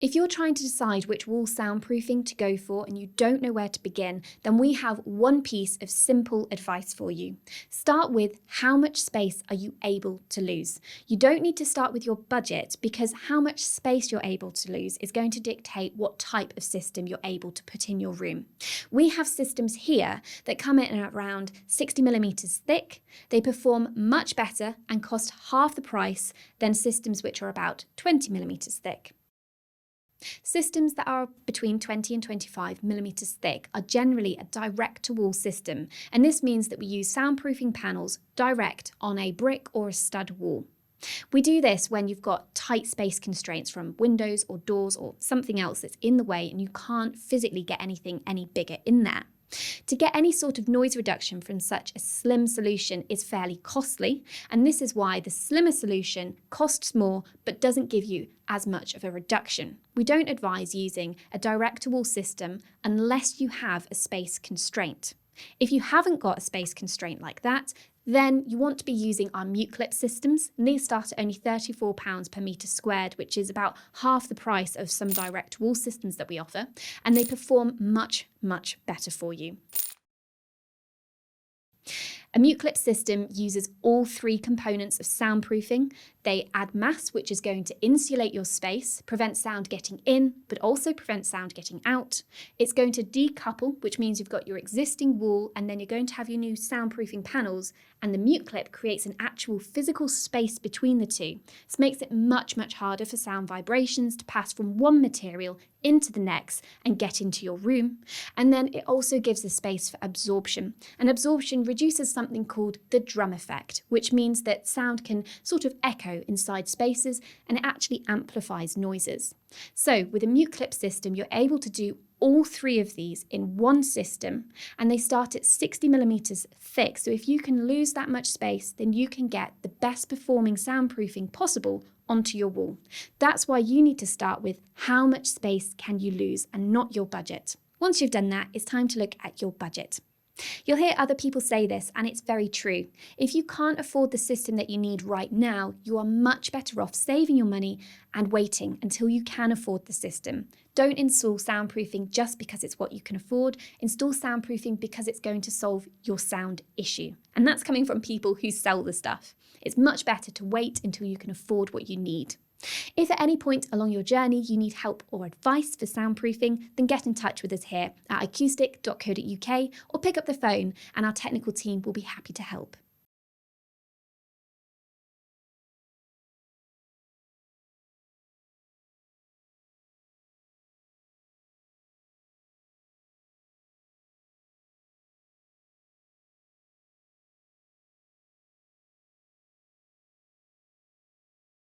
If you're trying to decide which wall soundproofing to go for and you don't know where to begin, then we have one piece of simple advice for you. Start with how much space are you able to lose? You don't need to start with your budget because how much space you're able to lose is going to dictate what type of system you're able to put in your room. We have systems here that come in at around 60 millimeters thick. They perform much better and cost half the price than systems which are about 20 millimeters thick. Systems that are between 20 and 25 millimeters thick are generally a direct-to-wall system, and this means that we use soundproofing panels direct on a brick or a stud wall. We do this when you've got tight space constraints from windows or doors or something else that's in the way and you can't physically get anything any bigger in there. To get any sort of noise reduction from such a slim solution is fairly costly, and this is why the slimmer solution costs more but doesn't give you as much of a reduction. We don't advise using a direct-to-wall system unless you have a space constraint. If you haven't got a space constraint like that, then you want to be using our mute clip systems, and these start at only £34 per metre squared, which is about half the price of some direct wall systems that we offer, and they perform much, much better for you. A mute clip system uses all three components of soundproofing. They add mass, which is going to insulate your space, prevent sound getting in, but also prevent sound getting out. It's going to decouple, which means you've got your existing wall and then you're going to have your new soundproofing panels, and the mute clip creates an actual physical space between the two. This makes it much, much harder for sound vibrations to pass from one material into the next and get into your room. And then it also gives a space for absorption. And absorption reduces something called the drum effect, which means that sound can sort of echo inside spaces and it actually amplifies noises. So with a mute clip system, you're able to do all three of these in one system, and they start at 60 millimeters thick. So if you can lose that much space, then you can get the best performing soundproofing possible onto your wall. That's why you need to start with how much space can you lose and not your budget. Once you've done that, it's time to look at your budget. You'll hear other people say this, and it's very true. If you can't afford the system that you need right now, you are much better off saving your money and waiting until you can afford the system. Don't install soundproofing just because it's what you can afford. Install soundproofing because it's going to solve your sound issue. And that's coming from people who sell the stuff. It's much better to wait until you can afford what you need. If at any point along your journey you need help or advice for soundproofing, then get in touch with us here at iKoustic.co.uk or pick up the phone and our technical team will be happy to help.